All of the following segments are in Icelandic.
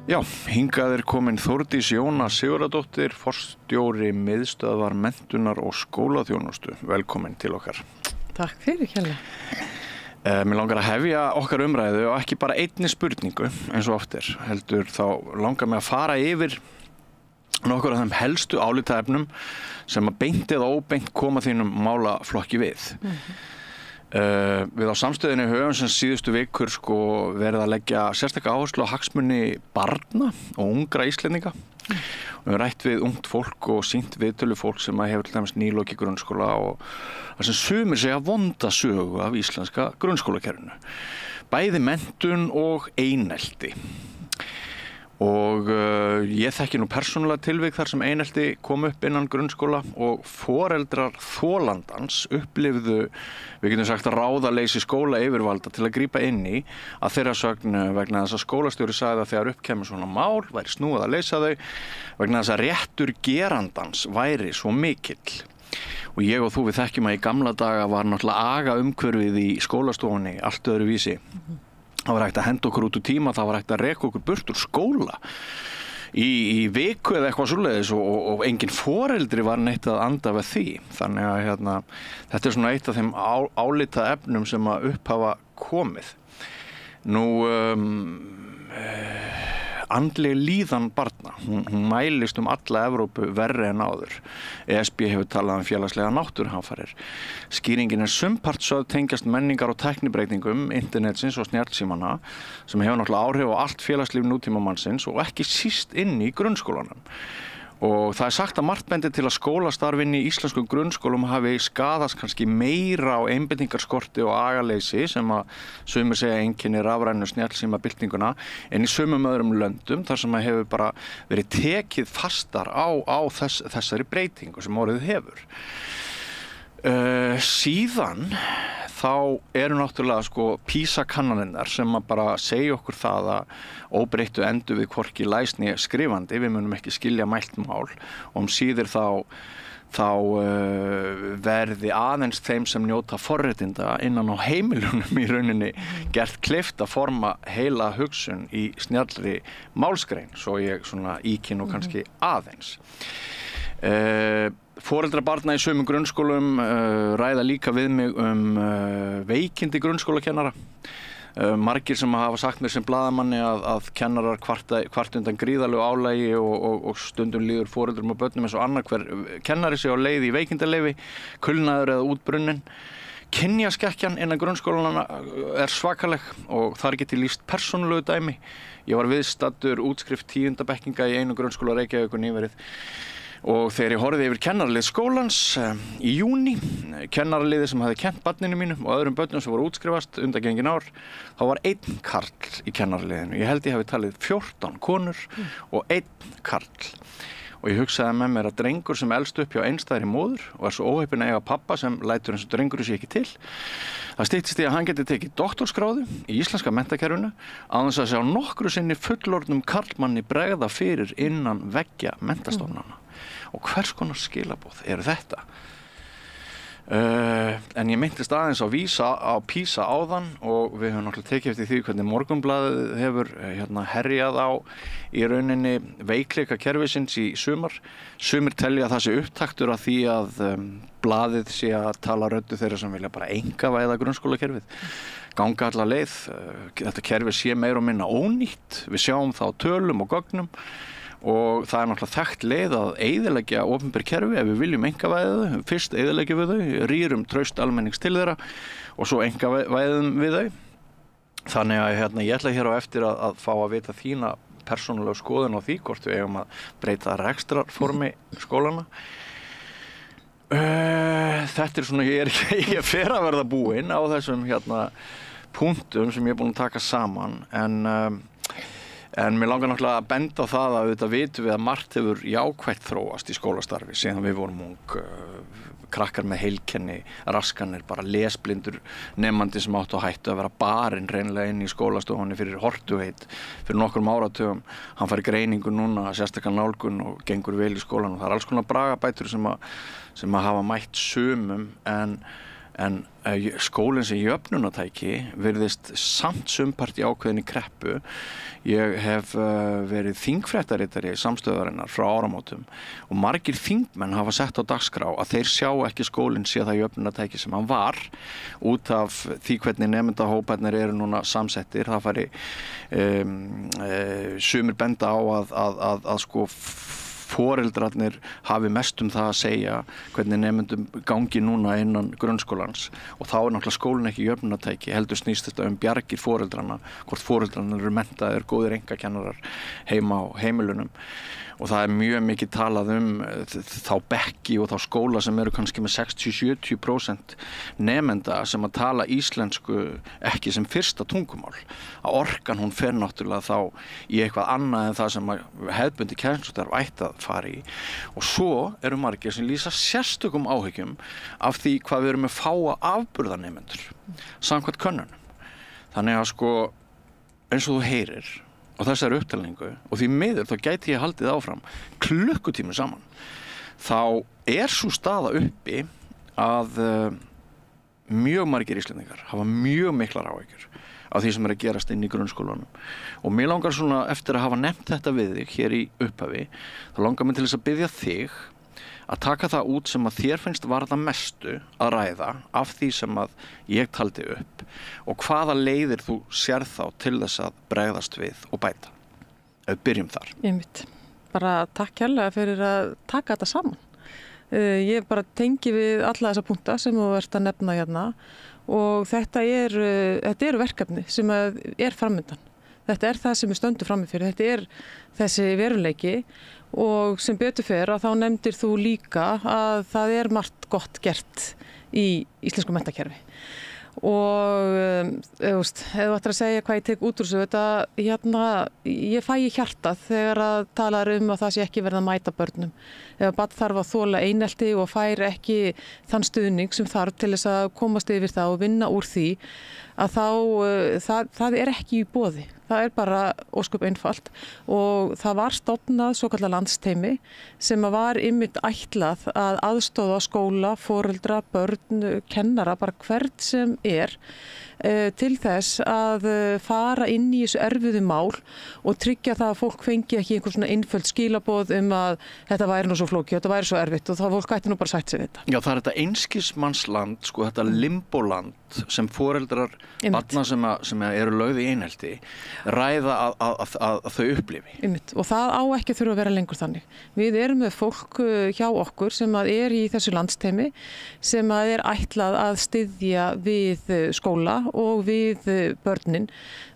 Já, hingað komin Þórdís Jóna Sigurðardóttir, forstjóri miðstöðvar menntunar og skólaþjónustu. Velkomin til okkar. Takk fyrir, Kjell. Mér langar að hefja okkar umræðu og ekki bara einni spurningu eins og oft heldur þá langar mig að fara yfir nokkur af þeim helstu álitaefnum sem að beint eða óbeint koma þínum málaflokki við. Við á samstöðinni höfum sem síðustu vikur verið að leggja sérstaka áherslu á hagsmuni barna og ungra Íslendinga. Við höfum rætt við ungt fólk og sýnt viðtölu fólk sem hefur til dæmis nýlokið grunnskóla og það sem sumir segja vonda sögu af íslenska grunnskólakerfinu. Bæði menntun og einelti. Og ég þekki nú persónulega tilvik þar sem einelti kom upp innan grunnskóla og foreldrar þolandans upplifðu, við getum sagt að ráðaleysi skóla yfirvalda til að grípa inn í að þeirra sögn vegna þess að skólastjóri sagði að þegar upp kemur svona mál væri snúið að leysa þau vegna þess að réttur gerandans væri svo mikill. Og ég og þú við þekkjum að í gamla daga var náttúrulega aga umhverfið í skólastofunni allt öðru vísi. Það var hægt að henda okkur út úr tíma, það var hægt að reka okkur burt úr skóla í viku eða eitthvað svoleiðis og engin foreldri var neitt að anda við því. Þannig að þetta svona eitt af þeim álita efnum sem að upp hafa komið. Nú, andleg líðan barna, hún mælist alla Evrópu verri en áður. ESB hefur talað félagslega náttúruhamfarir. Skýringin sumpart sögð tengjast menningar og tæknibreytingum internetsins og snjallsímanna sem hefur náttúrulega áhrif á allt félagslíf nútímamannsins og ekki síst inn í grunnskólanum. Og það sagt að margt bendir til að skólastarfinn í íslenskum grunnskólum hafi skaðast kannski meira á einbeitingarskorti og agaleysi sem að sumir segja einkennir rafrænu snjallsímabyltinguna en í sumum öðrum löndum þar sem að hefur bara verið tekið fastar á þessari breytingu sem orðið hefur. Síðan þá eru náttúrulega PISA-kannanirnar sem að bara segja okkur það að óbreyttu endur við hvorki læsni skrifandi, við munum ekki skilja mælt mál og síður þá verði aðeins þeim sem njóta forréttinda innan á heimilunum í rauninni gert kleift að forma heila hugsun í snjallri málsgrein, svo ég íki nú kannski aðeins. Foreldrar barna í sumum grunnskólum ræða líka við mig veikindi grunnskólakennara. Margir sem hafa sagt mér sem blaðamanni að kennarar kvart undan gríðarlegu álagi og stundum líður foreldrum og börnum eins og annar hver kennari sig á leið í veikindaleyfi, kulnaður eða útbrunnin. Kynjaskekkjan innan grunnskólanna svakaleg og það ekki til lýst persónulegu dæmi. Ég var viðstaddur útskrift 10. bekkinga í einu grunnskóla Reykjavíkur nýverið. Og þegar ég horfði yfir kennaralið skólans í júní, kennaraliði sem hafði kennt barninu mínu og öðrum börnum sem voru útskrifast undangengin ár, þá var 1 karl í kennaraliðinu. Ég held ég hafi talið 14 konur og 1 karl. Og ég hugsaði með mér að drengur sem elst upp hjá einstæðri móður og svo óheppinn að eiga pappa sem lætur eins og drengurinn sé ekki til. Það styttist í að hann geti tekið doktorsgráðu í íslenska menntakerfinu án þess að sjá nokkru sinni fullorðnum karlmanni bregða fyrir innan veggja menntastofnana. Og hvers konar skilaboð eru þetta? En ég minntist aðeins á vísa á PISA áðan og við höfum náttúrulega tekið eftir því hvernig Morgunblaðið hefur herjað á í rauninni veikleika kerfisins í sumar. Sumir telja að það sé upptaktur af því að blaðið sé að tala röddu þeirra sem vilja bara einkavæða grunnskólakerfið. Ganga alla leið, þetta kerfi sé meira og minna ónýtt. Við sjáum það á tölum og gögnum. Og það náttúrulega þekkt leið að eyðileggja opinber kerfi ef við viljum einkavæða þau. Fyrst eyðileggjum við þau, rýrum traust almennings til þeirra og svo einkavæðum við þau. Þannig að ég ætla hér á eftir að fá að vita þína persónulega skoðun á því hvort við eigum að breyta rekstrarformi skólana. Þetta svona, ég fer að verða búinn á þessum punktum sem ég búinn að taka saman En mér langar náttúrulega að benda á það að auðvitað vitum við að margt hefur jákvætt þróast í skólastarfi síðan við vorum ung, krakkar með heilkenni, raskanir, bara lesblindur nemandi sem áttu að hættu að vera barinn reynilega inn í skólastofunni fyrir hortugheit fyrir nokkrum áratugum. Hann fær greiningu núna, sérstakan nálgun og gengur vel í skólanum. Það alls konar bragabætur sem að hafa mætt sumum en skólinn sem jöfnunartæki virðist samt sumpart í ákveðinni kreppu. Ég hef verið þingfréttaritari samstöðarinnar frá áramótum og margir þingmenn hafa sett á dagskrá að þeir sjá ekki skólinn sé það jöfnunartæki sem hann var út af því hvernig nemendahóparnir eru núna samsettir. Það fari sumir benda á að sko foreldrarnir hafi mest það að segja hvernig nemendum gangi núna innan grunnskólans og þá náttúrulega skólinn ekki jöfnunartæki, heldur snýst þetta bjargir foreldrarna, hvort foreldrarnir eru menntaðir, góðir einkakennarar heima á heimilunum og það mjög mikið talað þá bekki og þá skóla sem eru kannski með 60-70% nemenda sem að tala íslensku ekki sem fyrsta tungumál. Að orkan hún fer náttúrulega þá í eitthvað annað en það sem hefðbundi kennslustarf ætti að fara í. Og svo eru margir sem lýsa sérstökum áhyggjum af því hvað við erum með fáa afburðanemendur samkvæmt könnunum. Þannig að sko eins og þú heyrir á þessari upptalningu og því miður þá gæti ég haldið áfram klukkutími saman þá sú staða uppi að mjög margir Íslendingar hafa mjög miklar áhyggjur af því sem að gerast inn í grunnskólanum og mér langar svona eftir að hafa nefnt þetta við þig hér í upphafi þá langar mér til þess að biðja þig að taka það út sem að þér finnst varða mestu að ræða af því sem að ég taldi upp og hvaða leiðir þú sérð þá til þess að bregðast við og bæta. Ef við byrjum þar. Einmitt. Bara takk kærlega fyrir að taka þetta saman. Ég bara tengi við alla þessa punkta sem þú ert að nefna hérna og þetta eru verkefni sem er framundan. Þetta er það sem við stöndum frammi fyrir. Þetta þessi veruleiki og sem betur fer að þá nefndir þú líka að það margt gott gert í íslensku menntakerfi. Og ef þú ættir að segja hvað ég tek út úr þessu, ég fæ í hjartað þegar að tala að það sé ekki verið að mæta börnum. Ef barn þarf að þola einelti og fær ekki þann stuðning sem þarf til þess að komast yfir það og vinna úr því, að það ekki í boði. Það bara ósköp einfalt og það var stofnað svokallað landsteymi sem var einmitt ætlað að aðstoða skóla, foreldra, börn, kennara, bara hvert sem til þess að fara inn í þessu erfiðu mál og tryggja það að fólk fengi ekki einhver svona einföld skilaboð að þetta væri nú svo flókið, þetta væri svo erfitt og það fólk ætti nú bara sætt sig við þetta. Já, það þetta einskismannsland, sko, þetta limboland sem foreldrar barna sem eru lögð í einelti ræða að þau upplifi. Einmitt. Og það á ekki að þurfa að vera lengur þannig. Við erum með fólk hjá okkur sem í þessu landsteymi sem ætlað að styðja við skóla og við börnin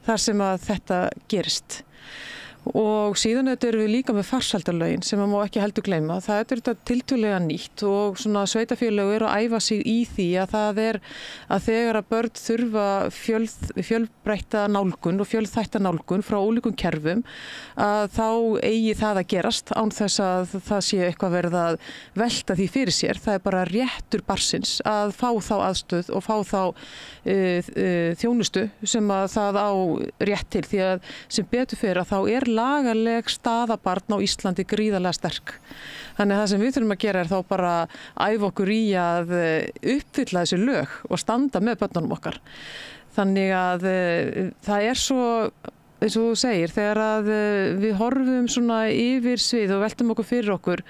þar sem þetta gerist. Og síðan erum við líka með farsældarlögin sem má ekki heldur gleyma. Það þetta tiltölulega nýtt og svona sveitarfélög eru að æfa sig í því að það að þegar að börn þurfa fjölbreytta nálgun og fjölþætta nálgun frá ólíkum kerfum að þá eigi það að gerast án þess að það sé eitthvað verið að velta því fyrir sér. Það bara réttur barnsins að fá þá aðstöð og fá þá þjónustu sem að það á rétt til því að sem betur fyrir að þá lagaleg staða barna á Íslandi gríðarlega sterk. Þannig að það sem við þurfum að gera þá bara æfa okkur í að uppfylla þessi lög og standa með börnunum okkar. Þannig að það svo, eins og þú segir, þegar að við horfum svona yfir svið og veltum okkur fyrir okkur,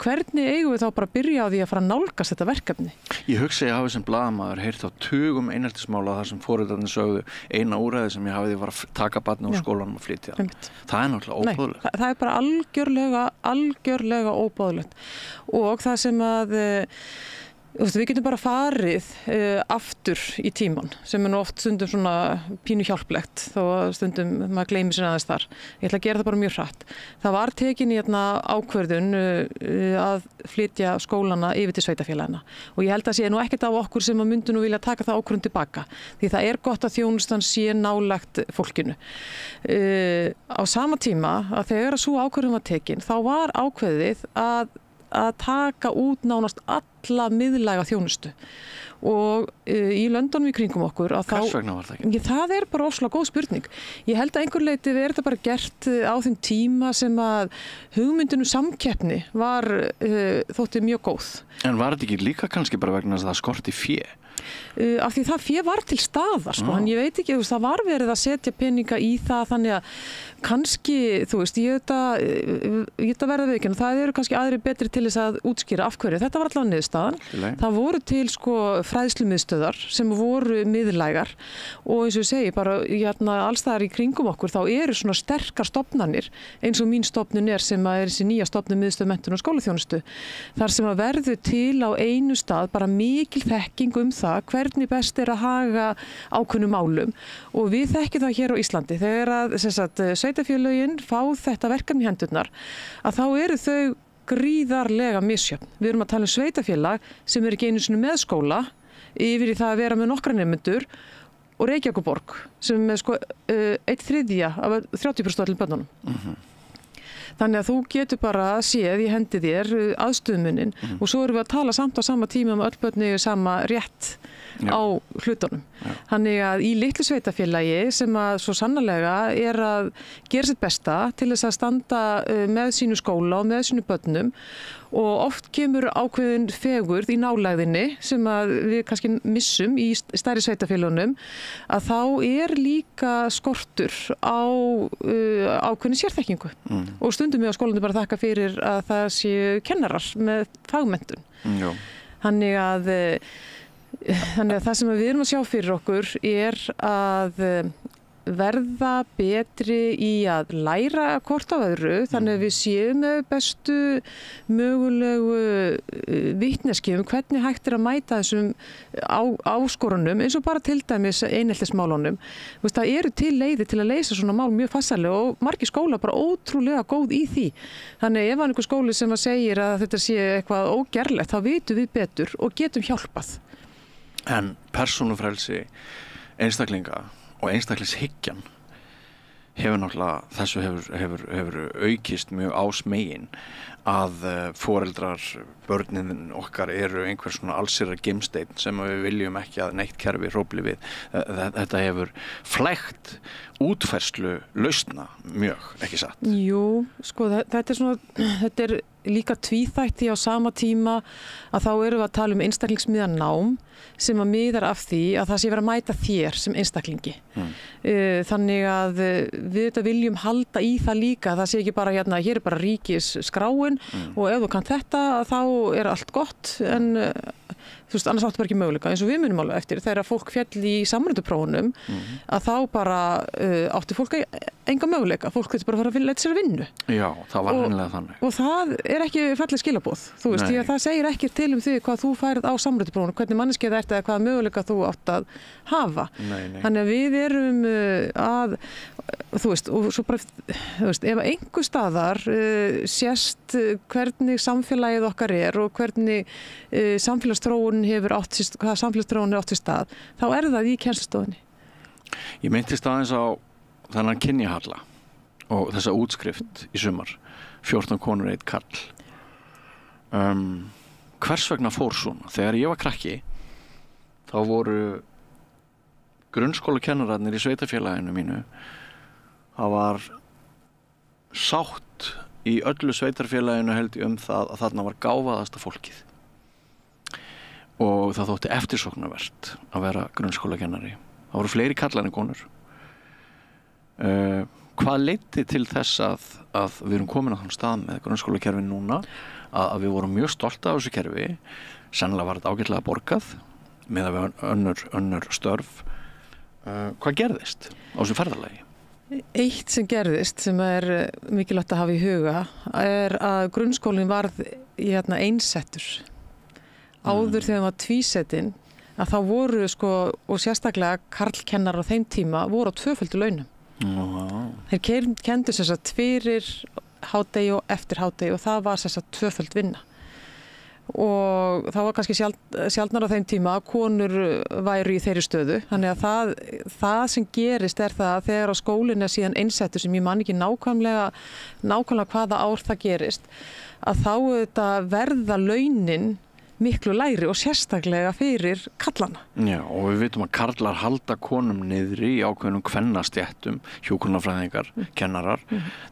hvernig eigum við þá bara að byrja á því að fara að nálgast þetta verkefni? Ég hugsa ég hafi sem blaðamaður heyrt á tugum eineltismála þar sem foreldrarnir sögðu eina úrræði sem ég hafi því var að taka barnið úr skólanum og flytja það. Það náttúrulega óboðlegt. Nei, það bara algjörlega óboðlegt. Og það sem að við getum bara farið aftur í tíman sem nú oft stundum svona pínu hjálplegt þó að stundum maður gleymir sér aðeins þar. Ég ætla að gera það bara mjög hratt. Það var tekin í ákvörðun að flytja skólana yfir til sveitarfélagana og ég held að sé nú ekkert af okkur sem að myndu nú vilja taka það ákvörðun tilbaka því það gott að þjónustan sé nálægt fólkinu. Á sama tíma að þegar að sú ákvörðun var tekin þá var ákveðið að taka út nánast alla miðlæga þjónustu og í löndunum í kringum okkur Hvers vegna var það ekki? Það bara ofsalega góð spurning. Ég held að einhver leyti þetta bara gert á þeim tíma sem að hugmyndinu samkeppni var þótti mjög góð. En var þetta ekki líka kannski bara vegna þess að það skorti fé? Af því það fé var til staðar, sko, en ég veit ekki, það var verið að setja peninga í það, þannig að kannski, ég þetta verða viðurkenna, það eru kannski aðri betri til þess að útskýra af hverju. Þetta var allavega niðurstaðan. Það voru til, sko, fræðslumiðstöðvar sem voru miðlægar og eins og ég segi, bara alls staðar í kringum okkur, þá eru svona sterkar stofnanir, eins og mín stofnun sem er þessi nýja stofnun Miðstöð menntunar og skólaþjónustu, þar sem að verður til á einu stað bara mikil þekking það hvernig best að haga ákveðnum málum og við þekkjum það hér á Íslandi þegar að sveitarfélögin fá þetta verkefni í hendurnar að þá eru þau gríðarlega misjöfn. Við erum að tala um sveitarfélag sem er ekki einu sinni með skóla yfir í það að vera með nokkra nemendur og Reykjavíkurborg sem er sko 1/3 af 30% af öllum börnunum. Þannig að þú getur bara séð í hendi þér aðstöðumunin og svo erum við að tala samt á sama tíma öll börn eiga sama rétt á hlutunum. Þannig að í litlu sveitarfélagi sem að svo sannarlega er að gera sitt besta til þess að standa með sínu skóla og með sínu börnum og oft kemur ákveðin fegurð í nálægðinni sem að við kannski missum í stærri sveitarfélögunum að þá er líka skortur á ákveðin sérþekkingu og stundum við á skólanum bara þakka fyrir að það séu kennarar með fagmenntun. Þannig að það sem við erum að sjá fyrir okkur er að verða betri í að læra hvort af öðru þannig að við séum með bestu mögulegu vitneskju hvernig hægt er að mæta þessum áskorunum eins og bara til dæmis eineltismálunum. Það eru til leiðir til að leysa svona mál mjög farsællega og margir skólar bara ótrúlega góð í því. Þannig ef einhver skóli sem að segir að þetta sé eitthvað ógerlegt þá vitum við betur og getum hjálpað. En persónufrelsi einstaklinga og einstaklingshyggjan hefur náttúrulega, þessu hefur aukist mjög ásmegin að foreldrar, börnin okkar eru einhver svona allsherjar gimsteinn sem við viljum ekki að neitt kerfi hrófli við. Þetta hefur flækt útfærslu lausna mjög, ekki satt? Jú, sko þetta er líka tvíþætt því á sama tíma að þá erum við að tala um einstaklingsmiðað nám sem að miðar af því að það sé verið að mæta þér sem einstaklingi. Þannig að við þetta viljum halda í það líka, það sé ekki bara hér er bara ríkisskráin og ef þú kannt þetta þá er allt gott en annars áttu bara ekki möguleika eins og við munum alveg eftir þegar fólk féll í samræmduprófunum að þá bara átti fólk enga möguleika, fólk getur bara að fara að leita sér að vinnu. Já, það var hennilega þannig. Og það er ekki falleg skilaboð, því að það segir ekki til því hvað þú færð á samræmduprófunum, hvernig manneskja það ert eða hvaða möguleika þú átt að hafa. Þannig að við erum að, og svo bara, ef einhver staðar sést hvernig samfélagið okkar er og hvernig samfélagsþróun hefur átt sér stað, þá er það í kennslustofunni. Ég minntist aðeins á þennan kynjahalla og þessa útskrift í sumar, 14 konur 1 karl. Hvers vegna fór svona? Þegar ég var krakki, þá voru grunnskólakennararnir í sveitarfélaginu mínu, það var sátt í öllu sveitarfélaginu held ég það að þarna var gáfaðasta fólkið. Og það þótti eftirsóknarvert að vera grunnskólakennari. Það voru fleiri karlar en konur. Hvað leiddi til þess að við erum komin á þann stað með grunnskólakerfi núna að við vorum mjög stolt af þessu kerfi, sennilega var þetta ágætlega borgað með að við önnur störf. Hvað gerðist á þessu ferðalagi? Eitt sem gerðist sem er mikilvægt að hafa í huga er að grunnskólinn varð einsettur. Áður þegar það var tvísetinn að þá voru og sérstaklega karlkennar á þeim tíma voru á tvöföldu launum. Þeir kenndu þess að fyrir hádegi og eftir hádegi og það var þess að tvöföld vinna. Og það var kannski sjaldnar á þeim tíma að konur væru í þeirri stöðu. Þannig að það sem gerist er það að þegar á skólinn er síðan einsettur sem ég man ekki nákvæmlega hvaða ár það gerist, að þá verða launin miklu lægri og sérstaklega fyrir kallana. Já, og við vitum að karlar halda konum niðri í ákveðnum kvennastéttum, hjúkrunarfræðingar, kennarar.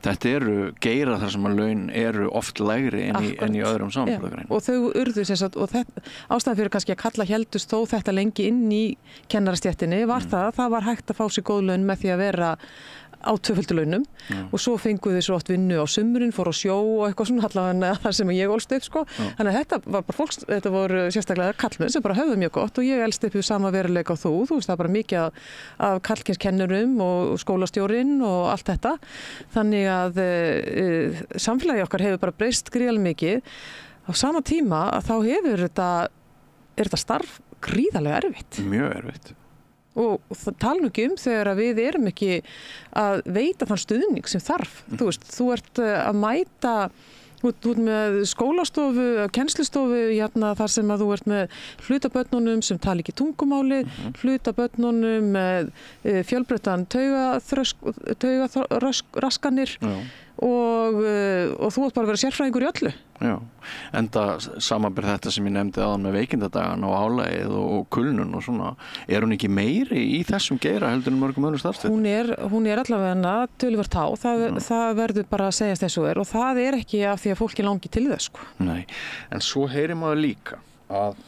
Þetta eru geira þar sem að laun eru oft lægri en í öðrum samfélagsgreinum. Og þau urðu sem sagt, og ástæðan fyrir kannski að kalla héldust þó þetta lengi inn í kennarastéttinni var það var hægt að fá sér góð laun með því að vera á tvöföldu launum og svo fenguðu þið svo oft vinnu á sumrin, fór á sjó og eitthvað svona allavega þar sem ég ólst upp sko. Þannig að þetta var bara þetta voru sérstaklega karlmenn sem bara höfðu mjög gott og ég elst upp í sama veruleika og þú veist það er bara mikið af karlkynskennurum og skólastjórinn og allt þetta. Þannig að samfélagi okkar hefur bara breyst gríðarlega mikið. Á sama tíma að þá er þetta starf gríðarlega erfitt. Mjög erfitt. Og það tala nú ekki þegar að við erum ekki að veita þann stuðning sem þarf. Þú ert að mæta, þú ert með skólastofu, kennslustofu, þar sem að þú ert með hluta börnunum sem tala ekki tungumáli, hluta börnunum með fjölbreyttan taugaraskanir og þú ert bara að vera sérfræðingur í öllu. Já, enda samanber þetta sem ég nefndi áðan með veikindadagan og álagið og kulnun og svona, er hún ekki meiri í þessum geira heldur en mörgum öðrum starfstöðum? Hún er allavega töluvert há, það verður bara að segjast eins og er og það er ekki af því að fólki langi til þess sko. Nei, en svo heyrir maður líka að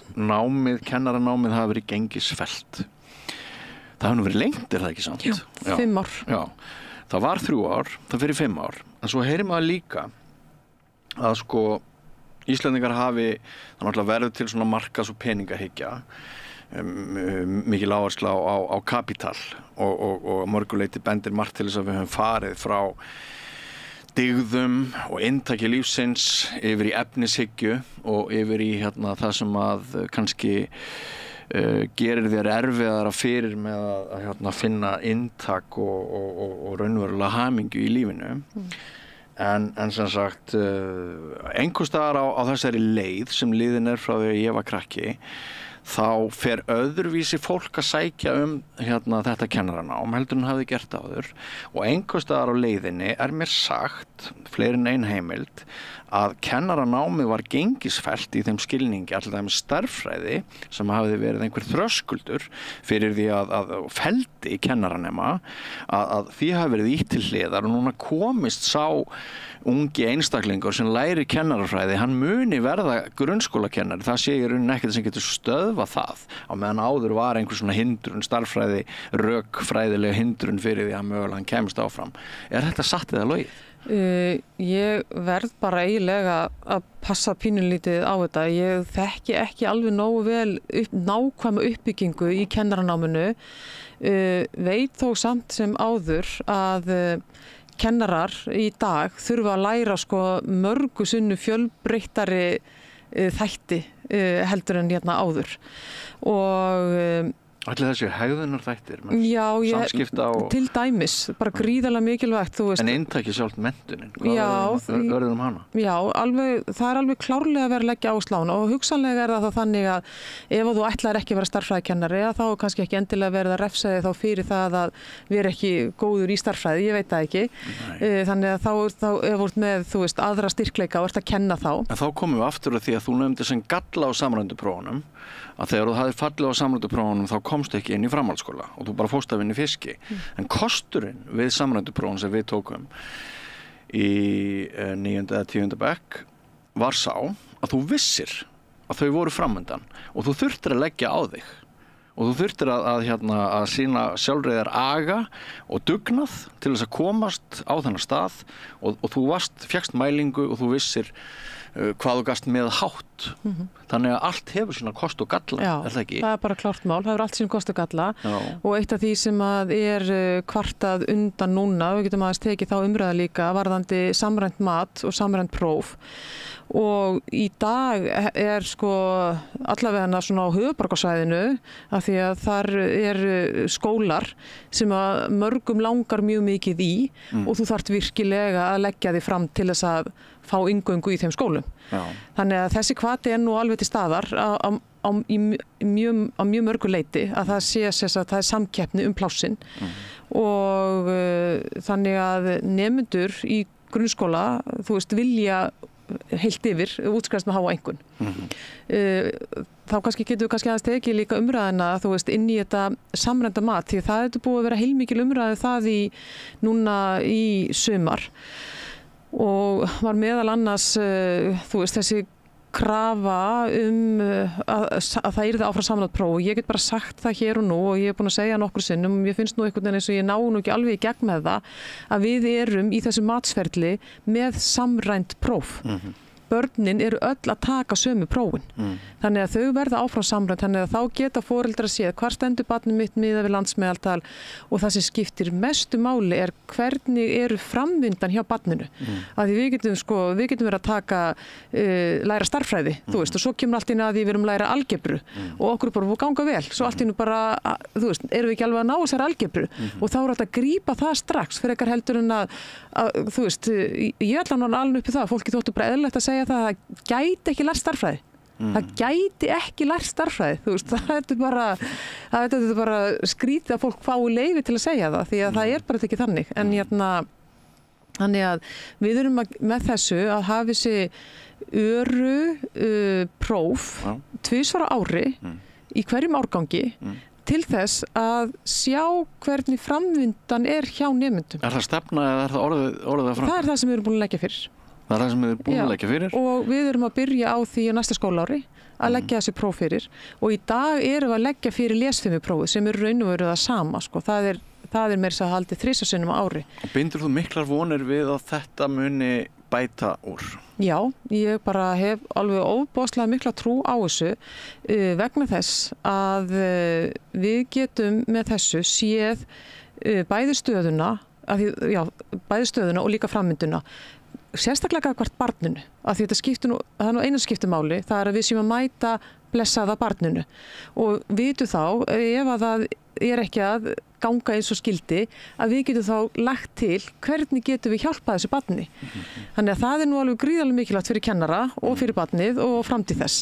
kennaranámið hafi verið gengisfellt. Það hafi nú verið lengt, er það ekki samt? Jú, 5 ár. Já, það var 3 ár, það fyrir 5 ár, en svo heyrir maður líka að sko Íslendingar hafi það náttúrulega verið til svona markas- og peningahyggja mikil áhersla á kapital og mörguleiti bendir margt til þess að við höfum farið frá dygðum og inntaki lífsins yfir í efnishyggju og yfir í það sem að kannski gerir þér erfiðara fyrir með að finna inntak og raunverulega hamingju í lífinu. En sem sagt, einhvers staðar á þessari leið sem liðin er frá því að ég var krakki, þá fer öðruvísi fólk að sækja þetta kennaranám heldur en hafði gert áður og einhvers staðar á leiðinni er mér sagt, fleiri en ein heimild, að kennaranámið var gengisfellt í þeim skilningi allir stærðfræði sem hafði verið einhver þröskuldur fyrir því að feldi kennaranema að því hafi verið ítt til hliðar og núna komist sá ungi einstaklingur sem læri kennarafræði, hann muni verða grunnskólakennari, það sé í rauninni ekkert sem getur stöðvað það, á meðan áður var einhver svona hindrun, starffræði, rökfræðileg hindrun fyrir því að mögulega hann kemst áfram. Er þetta satt eða logið? Ég verð bara eiginlega að passa pínulítið á þetta. Ég þekki ekki alveg nógu vel nákvæma uppbyggingu í kennaranáminu, veit þó samt sem áður að kennarar í dag þurfa að læra mörgu sinnu fjölbreyttari þætti heldur en áður og Allir þessi hegðunar þættir, samskipta og til dæmis, bara gríðarlega mikilvægt, þú veist. En inntaki sjálft menntunin, hvað verður hana? Já, það er alveg klárlega að vera að leggja áherslu á hana og hugsanlega er það þannig að ef þú ætlar ekki að vera stærðfræðikennari, þá er kannski ekki endilega verið að refsa þig þá fyrir það að vera ekki góður í stærðfræði, ég veit það ekki. Þannig að þá ef þú ert með, þú veist, aðra styrkleika og ert að kenna þá. En þá komum við aftur að því að þú nefndir sem galla á samræmdu prófunum, að þegar þú hafðir fallið á samræmdu prófunum þá komst ekki inn í framhaldsskóla og þú bara fórst að vinna í fiski. En kosturinn við samræmdu prófun sem við tókum í 9. eða 10. bekk var sá að þú vissir að þau voru framundan og þú þurftir að leggja á þig og þú þurftir að sýna sjálfreiðar aga og dugnað til þess að komast á þennan stað og þú fékkst mælingu og þú vissir hvað þú gast með hátt. Þannig að allt hefur sína kost og galla, er það ekki? Já, það er bara klárt mál, það hefur allt sína kost og galla. Og eitt af því sem að er kvartað undan núna, við getum aðeins tekið þá umræða líka varðandi samræmt mat og samræmt próf. Og í dag er allavega svona á höfuðborgarsvæðinu af því að þar eru skólar sem að mörgum langar mjög mikið í og þú þarft virkilega að leggja þig fram til þess að fá inngöngu í þeim skólum. Já. Þannig að þessi hvati er nú alveg til staðar á mjög mörgu leyti að það sé að það er samkeppni plássin og þannig að nemendur í grunnskóla, þú veist, vilja heilt yfir útskrifast með háa einkunn. Þá getum við aðeins tekið líka umræðina inn í þetta samræmda mat, því það er búið að vera heilmikil umræði það núna í sumar og var meðal annars þessi krafa að það yrði áfram samræmt próf og ég get bara sagt það hér og nú og ég er búin að segja nokkru sinnum og ég finnst nú einhvern veginn eins og ég ná nú ekki alveg í gegn með það að við erum í þessu matsferli með samræmt próf. Börnin eru öll að taka sömu prófin. Þannig að þau verða áfram samræmt, þannig að þá geta foreldrar séð hvar stendur barnið mitt miðað við landsmeðaltal og það sem skiptir mestu máli er hvernig eru framvindan hjá barninu. Af því við getum verið að taka læra stærðfræði, og svo kemur allt inn að því við erum læra algebru og okkur er bara búið að ganga vel. Svo allt inn bara, erum við ekki alveg að ná þessar algebru og þá er alltaf að grípa það strax fyrir ekkar heldur en að ég ætla nú alveg upp í það, fólki þóttu bara eðlilegt að segja það gæti ekki lært stærðfræði. Það gæti ekki lært stærðfræði. Það er bara skrítið að fólk fái leyfi til að segja það, því að það er bara ekki þannig. En þannig að við erum með þessu að hafa þessi próf 2 á ári í hverjum árgangi til þess að sjá hvernig framvindan er hjá nemendum. Er það stefna eða er það orðið að fram? Það er það sem við erum búin að leggja fyrir. Það er það sem við erum búin að leggja fyrir? Og við erum að byrja á því á næsta skólaári að leggja þessi próf fyrir og í dag erum við að leggja fyrir lesfimiprófið sem eru raun og veru það sama. Það er meira að haldið 3 sinnum á ári. Og bindur þú miklar vonir við að þetta muni bæta úr? Já, ég bara hef alveg óbóðslega mikla trú á þessu vegna þess að við getum með þessu séð bæði stöðuna og líka framvinduna. Sérstaklega gagnvart barninu, af því það er einu skiptumáli, það er að við séum að mæta blessaða barninu og vitum þá, ef að það er ekki að ganga eins og skildi, að við getum þá lagt til hvernig getum við hjálpað þessu barni. Þannig að það er nú alveg gríðarlega mikilvægt fyrir kennara og fyrir barnið og framtíð þess.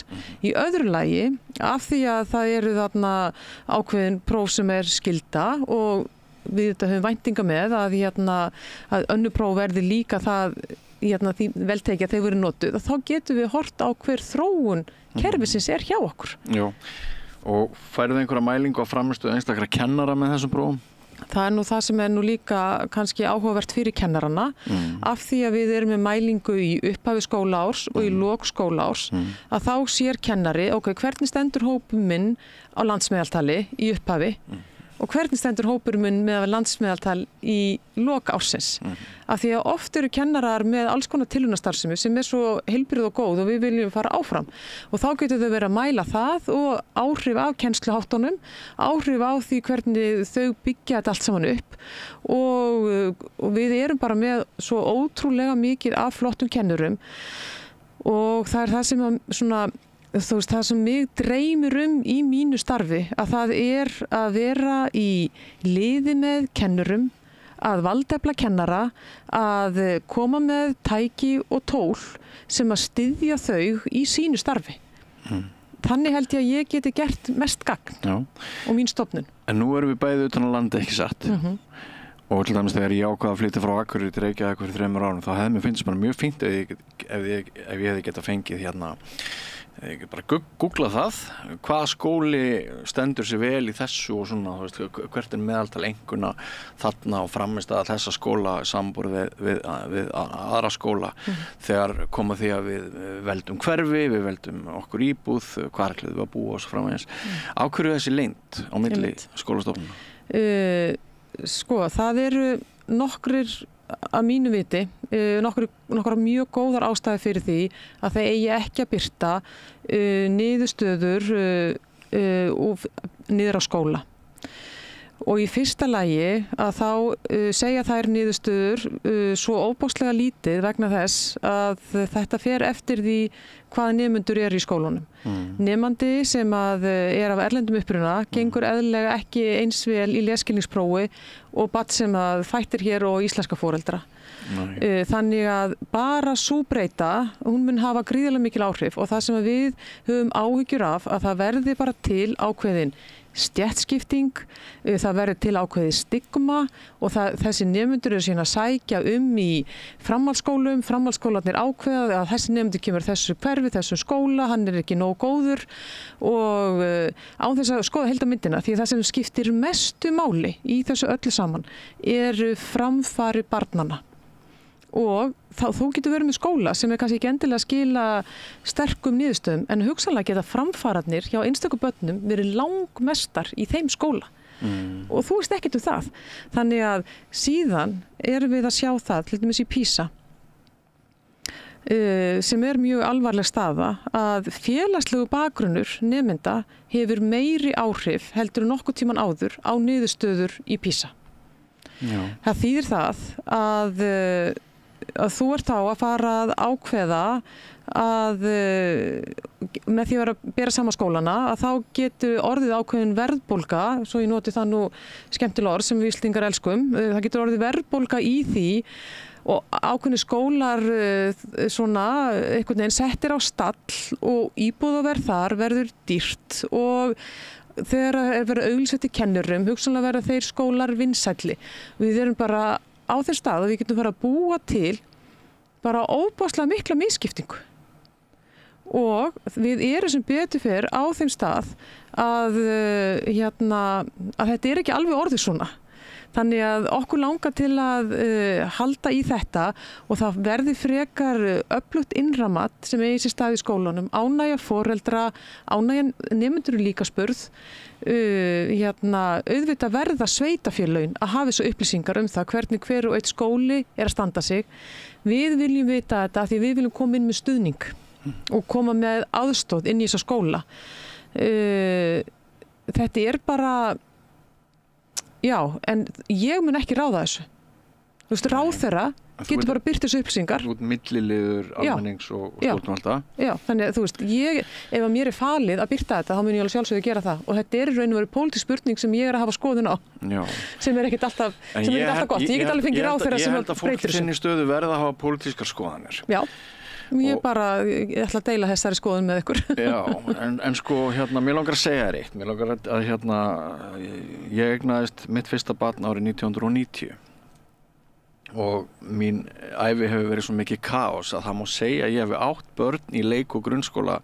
Í öðru lagi, af því að það eru þarna ákveðin próf sem er skylda og við höfum væntinga með að önnur próf verði líka það því veltekið að þau verið notuð og þá getum við hort á hver þróun kerfisins er hjá okkur. Já, og færðu einhverja mælingu á frammistöðu einstakra kennara með þessum prófum? Það er nú það sem er nú líka kannski áhugavert fyrir kennarana af því að við erum með mælingu í upphafi skólaárs og í lok skólaárs að þá sér kennari, hvernig stendur hópur minn á landsmeðaltali í upphafi og hvernig stendur hópurinn minn með landsmeðaltal í lok ársins. Af því að oft eru kennarar með alls konar tilraunastarfsemi sem er svo heilbrigð og góð og við viljum fara áfram. Og þá getur þau verið að mæla það og áhrif af kennsluháttunum, áhrif á því hvernig þau byggja þetta allt saman upp og við erum bara með svo ótrúlega mikið af flottum kennurum og það er það sem að það sem mig dreymir í mínu starfi að það er að vera í liði með kennurum, að valdefla kennara, að koma með tæki og tól sem að styðja þau í sínu starfi. Þannig held ég að ég geti gert mest gagn og mín stofnun. En nú erum við bæði utan á landi, ekki satt? Og til dæmis þegar ég ákvað að flytja frá Akureyri til Reykjavík fyrir 3 árum, þá hefði mér finnst bara mjög fínt ef ég hefði getað fengið ég bara googla það, hvað skóli stendur sér vel í þessu og svona, hvert er meðaltal einkunna þarna og frammistaða þessa skóla samanborið við aðra skóla þegar koma því að við veldum hverfi, við veldum okkur íbúð, hvar ætlum við að búa og svo framvegis. Á hverju þessi leynd á milli skólastofnana? Það eru nokkrir að mínu viti, nokkrar mjög góðar ástæður fyrir því að þeir eigi ekki að birta niðurstöður niður á skóla. Og í fyrsta lagi að þá segja þær niðurstöður svo óbóðslega lítið vegna þess að þetta fer eftir því hvað nemendur eru í skólunum. Nemandi sem að er af erlendum uppruna gengur eðlilega ekki eins vel í lesskilningsprófi og barn sem að fættir hér og íslenska foreldra. Þannig að bara sú breyta, hún mun hafa gríðarlega mikil áhrif og það sem við höfum áhyggjur af að það verði bara til ákveðin stéttskipting, það verður til ákveðið stigma og þessi nemendur eru síðan að sækja í framhaldsskólum, framhaldsskólarnir ákveða að þessi nemendur kemur þessu hverfi, þessu skóla, hann ekki nóg góður og án þess að skoða heildarmyndina því það sem skiptir mestu máli í þessu öllu saman eru framfari barnanna. Og þú getur verið með skóla sem kannski ekki endilega að skila sterkum niðurstöðum en hugsanlega geta framfararnir hjá einstöku börnum verið langmestar í þeim skóla og þú veist ekkert það. Þannig að síðan erum við að sjá það, til dæmis í PISA, sem mjög alvarleg staða að félagslegu bakgrunnur nemenda hefur meiri áhrif heldur en nokkuð tíman áður á niðurstöður í PISA. Já. Það þýðir það að þú ert þá að fara að ákveða að með því að vera að bera saman skólana að þá getur orðið ákveðin verðbólga, svo ég noti það nú skemmtilega orð sem við Íslendingar elskum, það getur orðið verðbólga í því og ákveðni skólar svona einhvern veginn settir á stall og íbúðaverð þar verður dýrt og þegar er verið auglýsett í kennurum, hugsanlega verða þeir skólar vinsælli. Við erum bara á þeim stað að við getum fara að búa til bara óbáslega mikla misskiptingu og við erum sem betur fer á þeim stað að þetta er ekki alveg orðið svona. Þannig að okkur langar til að halda í þetta og það verði frekar öflugt innramat sem eigi sér stað í skólanum, ánægja foreldra, ánægja nemendur líka spurð, auðvitað verða sveitafélögin að hafa þessu upplýsingar það hvernig hver og einn skóli er að standa sig. Við viljum vita þetta því við viljum koma inn með stuðning og koma með aðstoð inn í þessa skóla. Þetta er bara já, en ég mun ekki ráða þessu. Þú veist, ráðherra getur bara birt þessu upplýsingar. Út milliliður almennings og stjórnvalda. Já, þannig að þú veist, ef að mér er falið að birta þetta, þá mun ég alveg sjálfsögðu gera það. Og þetta er í raun og veru pólitísk spurning sem ég er að hafa skoðun á. Já. Sem er ekkert alltaf gott. Ég get alveg fengið ráðherra sem breytir þessu. Ég held að fólk sinni stöðu verða að hafa pólitískar skoðanir. Já. Ég ætla að deila þessari skoðun með ykkur. Já, en sko, mér langar að segja þér eitt. Mér langar að, ég eignaðist mitt fyrsta barn árið 1990 og mín ævi hefur verið svo mikið kaos að það má segja að ég hefði 8 börn í leik- og grunnskóla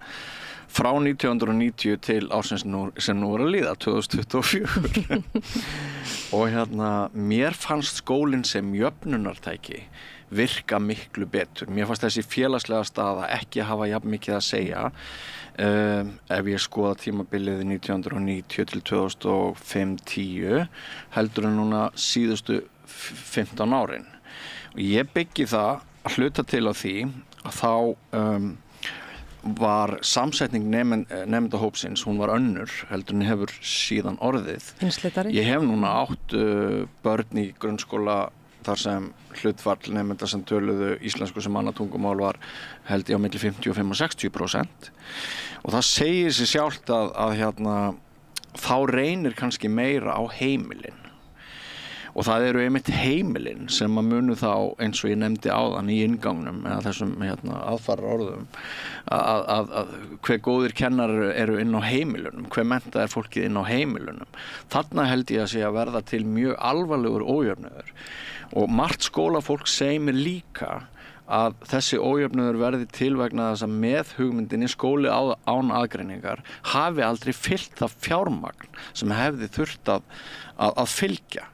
frá 1990 til ársins sem nú er að líða, 2024. Og mér fannst skólinn sem jöfnunartæki virka miklu betur. Mér fannst þessi félagslega staða ekki að hafa jafn mikið að segja ef ég skoða tímabilið 1990 til 2005-10 heldur en núna síðustu 15 árin. Og ég byggi það að hluta til á því að þá var samsetning nemendahópsins, hún var önnur heldur en hefur síðan orðið. Einsleitari. Ég hef núna 8 börn í grunnskóla þar sem hlutfall nemenda sem töluðu íslensku sem annað tungumál var held ég á milli 55 og 60%. Og það segir sig sjálft að þá reynir kannski meira á heimilin. Og það eru einmitt heimilin sem að munu þá, eins og ég nefndi áðan í inngangnum, eða þessum aðfarar orðum, að hver góðir kennarar eru inn á heimilunum, hver mennta er fólkið inn á heimilunum. Þarna held ég að sé að verða til mjög alvarlegur ójöfnuður. Og margt skólafólk segir mér líka að þessi ójöfnuður verði til vegna þess að með hugmyndinni skóli án aðgreiningar hafi aldrei fyllt það fjármagn sem hefði þurft að fylgja.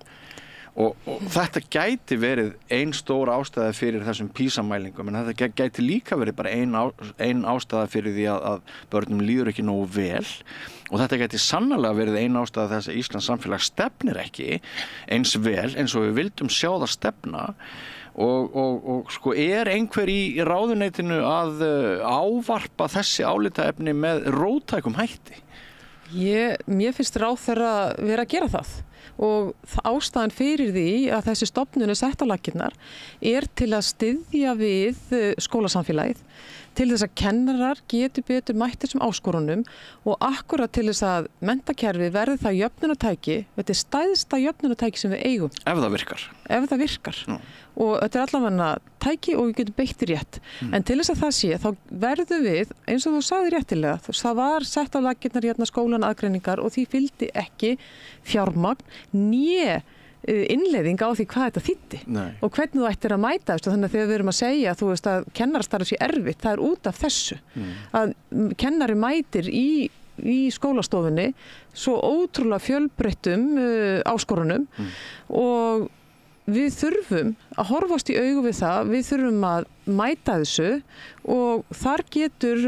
Og þetta gæti verið ein stór ástæða fyrir þessum PISA-mælingum, en þetta gæti líka verið bara ein ástæða fyrir því að börnum líður ekki nógu vel, og þetta gæti sannarlega verið ein ástæða þess að Íslands samfélag stefnir ekki eins vel eins og við vildum sjá það stefna. Og sko, er einhver í ráðuneytinu að ávarpa þessi álitaefni með róttækum hætti? Mér finnst ráðherra vera að gera það. og ástæðan fyrir því að þessi stofnun sett á laggirnar til að styðja við skólasamfélagið, til þess að kennarar getur betur mætt þessum áskorunum og akkurat til þess að menntakerfið verði það jöfnunartæki, þetta stæðsta jöfnunartæki sem við eigum. Ef það virkar. Ef það virkar. Og þetta allavega tæki og við getum beitt rétt. En til þess að það sé, þá verðum við, eins og þú sagði réttilega, það var sett á laggirnar skólan aðgreiningar og því fylgdi ekki fjármagn né innleiðing á því hvað þetta þýddi og hvernig þú ættir að mæta þessu. Þannig að þegar við erum að segja að kennarastarf sé erfitt, það út af þessu að kennari mætir í skólastofunni svo ótrúlega fjölbreyttum áskorunum og við þurfum að horfast í augu við það, við þurfum að mæta þessu og þar getur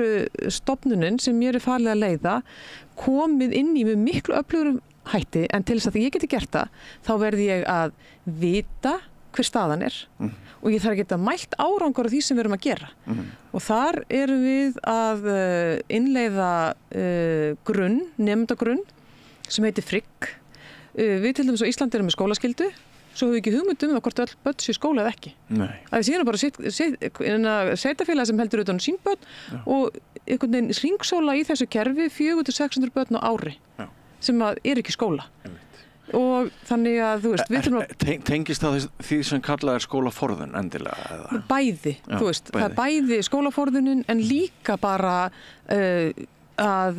stofnunin sem mér falið að leiða komið inn í með miklu öflugurum hætti, en til þess að ég geti gert það, þá verði ég að vita hver staðan og ég þarf að geta mælt árangur af því sem við erum að gera. Og þar erum við að innleiða nemendagrunn sem heitir FRIGG. Við til dæmis á Íslandi erum með skólaskyldu, svo höfum við ekki hugmynd það hvort öll börn séu skóla eða ekki. Það síðan bara sveitarfélag sem heldur utan sín börn og einhvern veginn hringsóla í þessu kerfi 400-600 börn á ári. Sem ekki skóla. Og þannig að, við þurfum að... Tengist það því sem kallað skólaforðun endilega? Eða? Bæði, það bæði skólaforðunin en líka bara að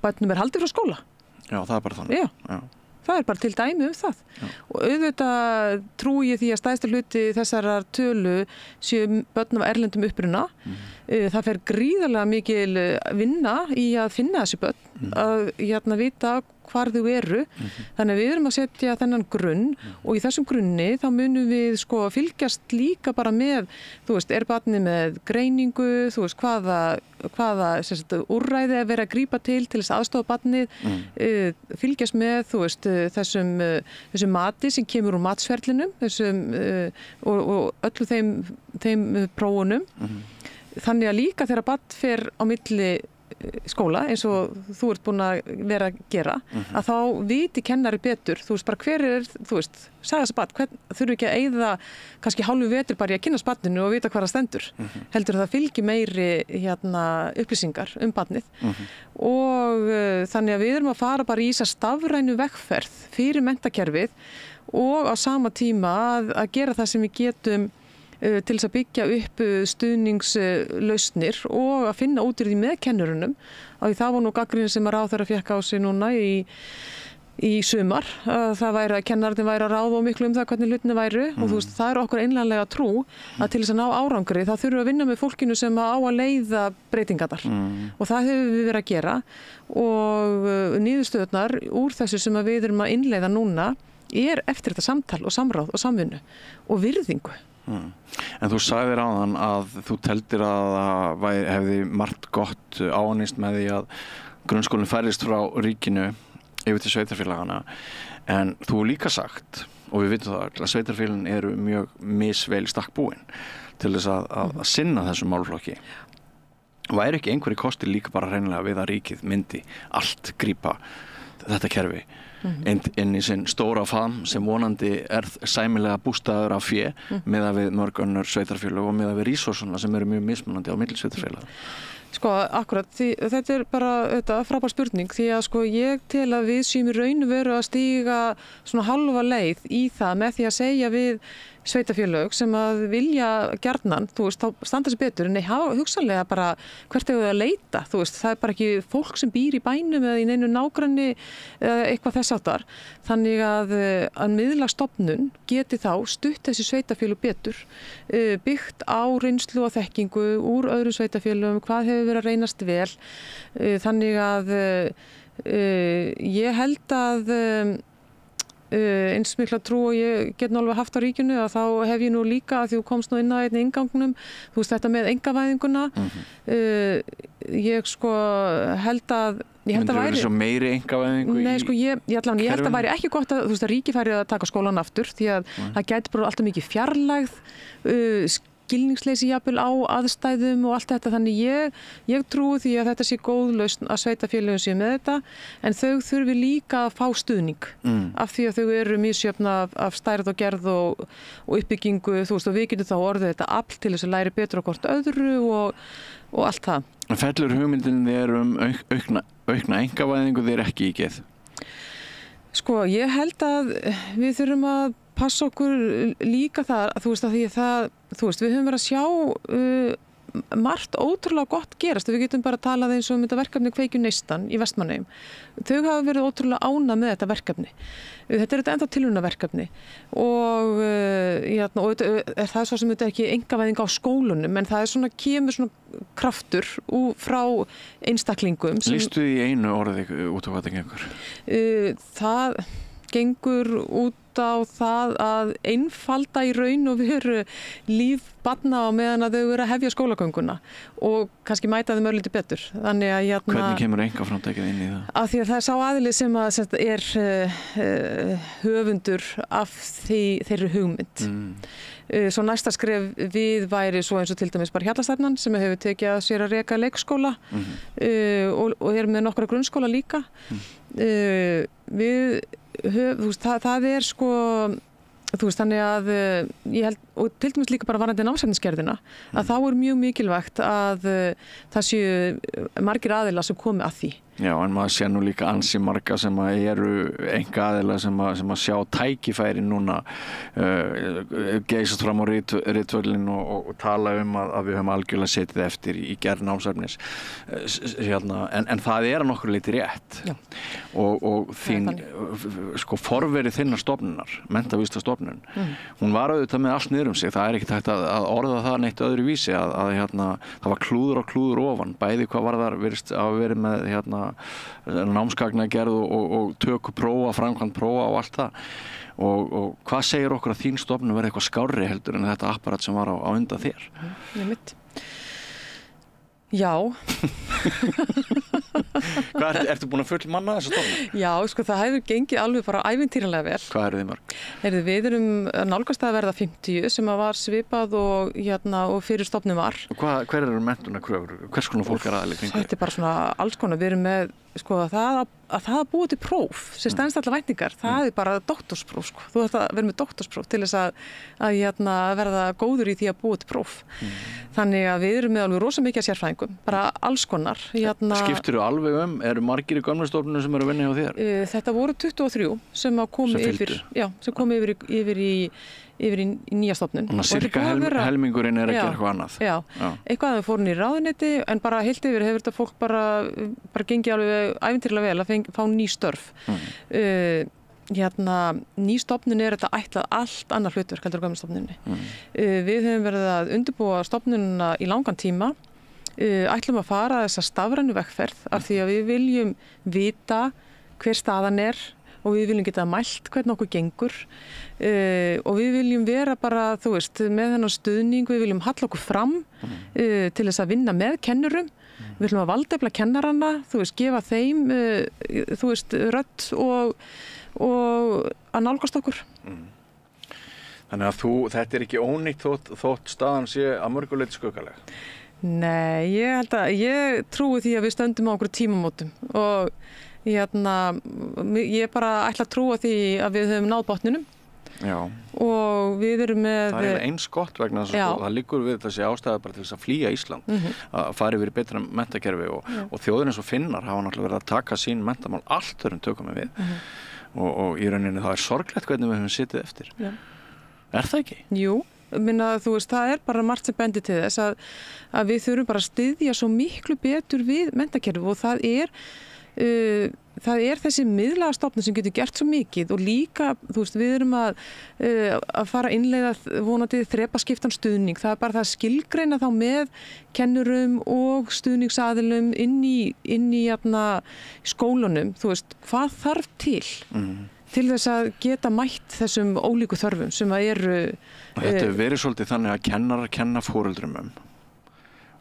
börnum haldið frá skóla. Já, það bara þannig. Já. Það bara til dæmi það. Og auðvitað trúi ég því að stærsti hluti þessarar tölu séu börn af erlendum uppruna. Það fer gríðarlega mikil vinna í að finna þessi börn, að vita hvar þau eru. Þannig að við erum að setja þennan grunn og í þessum grunni þá munum við fylgjast líka bara með, barnið með greiningu, hvaða úrræði er verið að grípa til þess að aðstoða barnið, fylgjast með þessum mati sem kemur úr matsferlinum og öllu þeim prófunum. Þannig að líka þegar barn fer á milli skóla eins og þú ert búin að vera að gera, að þá viti kennari betur, bara hver sagði þessi barn, þurfi ekki að eyða kannski hálfu vetur bara í að kynnast barninu og vita hvað það stendur, heldur að það fylgi meiri upplýsingar barnið og þannig að við erum að fara bara í þessa stafrænu vegferð fyrir menntakerfið og á sama tíma að gera það sem við getum til þess að byggja upp stuðningslausnir og að finna út úr því með kennurunum. Og það var nú gagnrýni sem að ráðherra fékk á sig núna í sumar. Það væri að kennararnir væri að ráða og miklu það hvernig hlutinni væru og það er okkur einlæglega trú að til þess að ná árangri þá þurfum við að vinna með fólkinu sem á að leiða breytingarnar og það hefur við verið að gera og niðurstöðurnar úr þessu sem við erum að innleiða núna eftir þetta samtal og samráð og samvinnu og virðingu. En þú sagðir áðan að þú teldir að það hefði margt gott áunnist með því að grunnskólinn færist frá ríkinu yfir til sveitarfélagana, en þú líka sagt, og við vitum það að sveitarfélagin eru mjög misvel í stakk búin til þess að sinna þessum málaflokki. Væri ekki einhverju kosti líka bara hreinlega við að ríkið myndi allt grípa þetta kerfi inn í sinn stóra faðm sem vonandi sæmilega bústaður af fé miðað við mörg önnur sveitarfélög og miðað við resursuna sem eru mjög mismunandi á milli sveitarfélaga? Akkurat, þetta er bara frábær spurning því að ég tel að við séum í raun og veru að stíga svona halva leið í það með því að segja við sveitarfélög sem að vilja gjarnan, þá standa sér betur en hugsanlega bara hvert hefur það að leita, það er bara ekki fólk sem býr í bænum eða í neinu nágranni eða eitthvað þess áttar. Þannig að miðlastofnun geti þá stutt þessi sveitarfélög betur, byggt á reynslu og þekkingu úr öðrum sveitarfélögum, hvað hefur verið að reynast vel. Þannig að ég held að eins mikla trú og ég get nú alveg haft á ríkinu að þá hef ég nú líka að því þú komst nú inn að einni inngangnum, þetta með einkavæðinguna ég held að Myndir þú vilja svo meiri einkavæðingu? Nei, ég held að væri ekki gott að ríki færi að taka skólan aftur því að það gæti bara alltaf mikið fjarlægð skilningsleysi jafnvel á aðstæðum og allt þetta, þannig ég trúi því að þetta sé góð lausn að sveitarfélögin séu með þetta, en þau þurfi líka að fá stuðning af því að þau eru misjöfn af stærð og gerð og uppbyggingu, þú veist, og við getum þá orðið þetta afl til þess að læri betur á hvort öðru og allt það. Fellur hugmyndin þér aukna einkavæðingu þér ekki í geð? Sko, ég held að við þurfum að passa okkur líka þar, þú veist, að því að við höfum verið að sjá margt ótrúlega gott gerast. Við getum bara talað eins og þetta verkefni Kveikju neistan í Vestmannaeyjum. Þau hafa verið ótrúlega ánægð með þetta verkefni. Þetta er ennþá tilraunaverkefni og er það svo sem þetta er ekki einkavæðing á skólunum, en það er svona, kemur svona kraftur frá einstaklingum. Lýstu í einu orði út á hvað það gengur? Það gengur út á það að einfalda í raun og veru líf barna á meðan að þau eru að hefja skólagönguna og kannski mæta þeim örlítið betur. Þannig að hvernig kemur einkaframtakið inn í það? Af því að það er sá aðili sem er höfundur af þeirri hugmynd. Svo næsta skref við væri svo eins og til dæmis bara Hjallastefnan sem hefur tekið að sér að reka leikskóla og er með nokkra grunnskóla líka. Það er sko, þú veist, þannig að ég held, og til dæmis líka bara varðandi námsefnisgerðina, að þá er mjög mikilvægt að það séu margir aðilar sem komi að því. Já, en maður sé nú líka ansi marga sem eru einkaaðilar sem að sjá tækifæri núna geysast fram á ritvöllin og tala að við höfum algjörlega setið eftir í gerð námsefnis. En það er að nokkur leyti rétt. Já. Og þín, sko, forverið þinnar stofnunar, menntavísindastofnun, hún var auðvitað með allt niður sig. Það er ekkert hægt að orða það neitt öðru vísi að það var klúður ofan, bæði hvað var þar virðist að vera með námsgagnagerð og töku prófa, framkvæmd prófa og allt það. Og hvað segir okkur að þín stofnun verði eitthvað skárri heldur en þetta apparat sem var á undan þér? Einmitt. Já. Hvað ertu búin að fullmanna þessa stofnun? Já, sko, það hefur gengið alveg bara ævintýralega vel. Hvað eru þið mörg? Við erum nálgast að verða 50 sem að var svipað og fyrir stofnun var. Hver eru menntunarkröfur? Hvers konar fólk er aðeins kring? Þetta er bara svona alls konar. Við erum með, sko, það að búa til próf sem stenst allar væntingar, það er bara doktorspróf, sko. Þú ætti að vera með doktorspróf til þess að verða góður í því að búa til próf. Þannig að við erum með alveg rosa mikið sérfræðingum, bara alls konar. Skiptirðu alveg eru margir í gömlu stofnunum sem eru að vinna hjá þér? Þetta voru 23 sem komu yfir í nýja stofnun. Þannig að cirka helmingurinn er að gera eitthvað annað. Já, eitthvað að við fórum í ráðuneyti, en bara heilt yfir hefur þetta fólk bara gengið alveg ævintýralega vel að fá ný störf. Ný stofnun er þetta ætlað allt annað hlutverk heldur gömlu stofnunni. Við höfum verið að undirbúa stofnunina í langan tíma, ætlum að fara þessa stafrænu vegferð af því að við viljum vita hver staðan er og við viljum geta mælt hvernig okkur gengur og við viljum vera bara, þú veist, með þennan stuðning, við viljum halla okkur fram til þess að vinna með kennurum, við viljum að valdefla kennarana, þú veist, gefa þeim, þú veist, rödd og að nálgast okkur. Þannig að þetta er ekki ónýtt þótt staðan sé að mörgu leyti skuggaleg? Nei, ég trúi því að við stöndum á okkur tímamótum og ég bara ætla að trúa því að við höfum náð botninum. Já. Og við erum með... Það er eins gott vegna þess að það liggur við þessi ástæða bara til þess að flýja Ísland, að fara yfir í betra menntakerfi og þjóðir eins og Finnar hafa náttúrulega verið að taka sín menntamál allt öðrum tökum við og í rauninni það er sorglegt hvernig við höfum sitið eftir. Já. Er það ekki? Jú. Þú veist, það er bara margt sem bendir til þess að við þurfum bara að styðja svo miklu betur við menntakerfi og það er þessi miðlæga stofnun sem getur gert svo mikið og líka, þú veist, við erum að fara að innleiða vonandi þrepaskiptan stuðning. Það er bara það að skilgreina þá með kennurum og stuðningsaðilum inn í skólunum, þú veist, hvað þarf til þess að geta mætt þessum ólíku þörfum sem að eru... Þetta hefur verið svolítið þannig að kennarar kenna foreldrum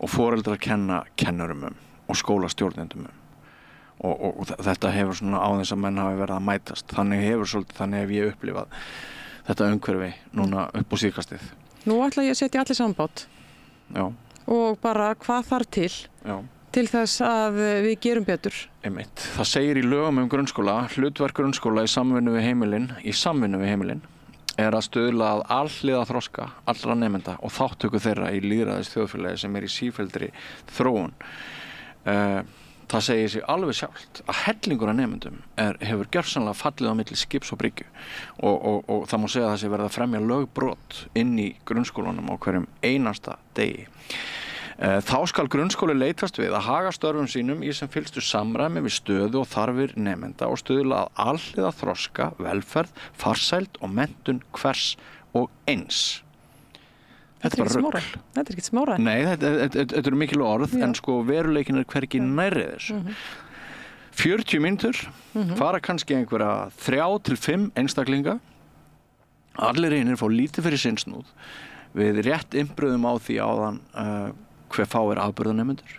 og foreldrar kenna kennurum og skólastjórnendum og þetta hefur svona á þess að menn hafi verið að mætast. Þannig hef ég upplifað þetta umhverfi núna upp á síðkastið. Nú ætla ég að setja allir sambát Já, og bara hvað þarf já. til þess að við gerum betur. Einmitt. Það segir í lögum grunnskóla, hlutverk grunnskóla í samvinnu við heimilin er að stuðla að alhliða þroska allra nemenda og þáttöku þeirra í lýðræðis þjóðfélagi sem í sífelldri þróun. Það segir sig alveg sjálft að hellingur af nemendum hefur gjörsamlega fallið á milli skips og bryggju og það má segja að það sé verið að fremja lögbrot inn í grunnskólanum á hverjum einasta degi. Þá skal grunnskóli leitast við að haga störfum sínum í sem fyllstu samræmi við stöðu og þarfir nemenda og stuðla að alhliða þroska, velferð, farsæld og menntun hvers og eins. Þetta er bara rugl. Þetta er ekkert smára. Nei, þetta eru mikil orð, en sko veruleikin er hvergi nærri þessu. 40 mínútur, fara kannski einhverja 3 til 5 einstaklinga. Allir einir fá lítið fyrir sinnsnúð. Við rétt innbröðum á því áðan hver fáir afburðanemendur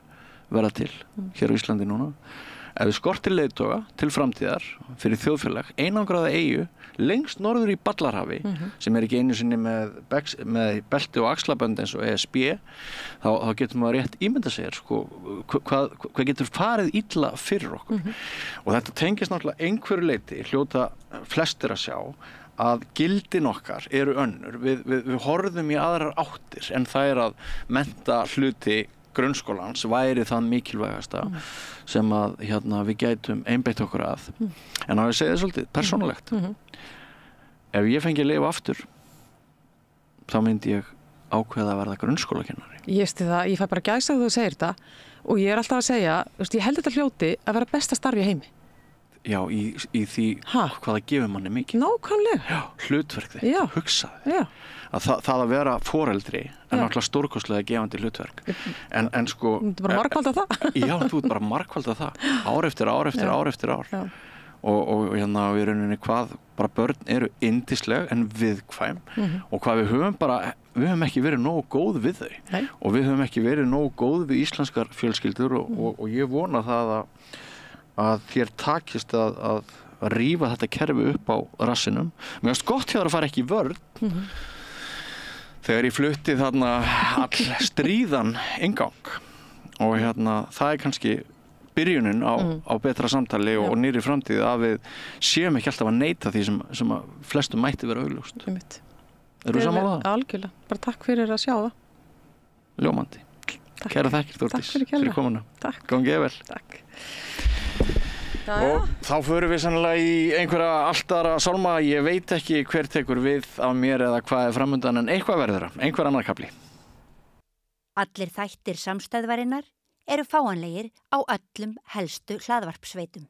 verða til hér á Íslandi núna. Ef við skortir leiðtoga til framtíðar fyrir þjóðfélag, einangraða eyju lengst norður í Ballarhafi sem er ekki einu sinni með belti og axlabönd eins og ESB, þá getur maður rétt ímynda sér sko, hvað getur farið illa fyrir okkur. Og þetta tengist náttúrulega einhverju leyti, hljóta flestir að sjá að gildin okkar eru önnur. Við horfum í aðrar áttir en það er að mennta hluti grunnskólans væri það mikilvægasta sem að við gætum einbeitt okkur að. En á ég segi það svolítið persónulegt. Ef ég fengi að lifa aftur, þá myndi ég ákveða að verða grunnskólakennari. Ég sti það, ég fæ bara gæsa þegar þú segir þetta og ég er alltaf að segja, ég held þetta hljóti að vera besta starf í heimi. Já, í því hvaða gefur manni mikið. Nákvæmlega. Já, hlutverk þitt, hugsaði. Já. Að það að vera foreldri er náttúrulega stórkostlega gefandi hlutverk. En sko... Þú ert bara margfaldað það. Já, þú ert bara margfaldað það. Ár eftir ár. Já. Og í rauninni hvað bara börn eru yndisleg en viðkvæm og hvað við höfum ekki verið nógu góð við þau. Nei. Og við höfum ekki verið nógu góð við íslenskar fjölskyldur og ég vona það að þér takist að rífa þetta kerfi upp á rassinum. Mér finnst gott hjá þér að fara ekki í vörn þegar ég flutti þarna all stríðan ingang og það er kannski byrjunin á betra samtali og nýrri framtíð að við séum ekki alltaf að neita því sem að flestum mætti vera augljóst. Eru þú sammála það? Algjörlega. Bara takk fyrir að sjá það. Ljómandi. Kæra þakkir, Þórdís, fyrir komuna. Takk. Gangið vel. Takk. Og þá förum við sannlega í einhverja allt aðra sálma. Ég veit ekki hver tekur við af mér eða hvað er framundan en eitthvað verður það, einhver annar kafli. Allir þættir Samstæðvarinnar eru fáanlegir á öllum helstu hlaðvarpsveitum.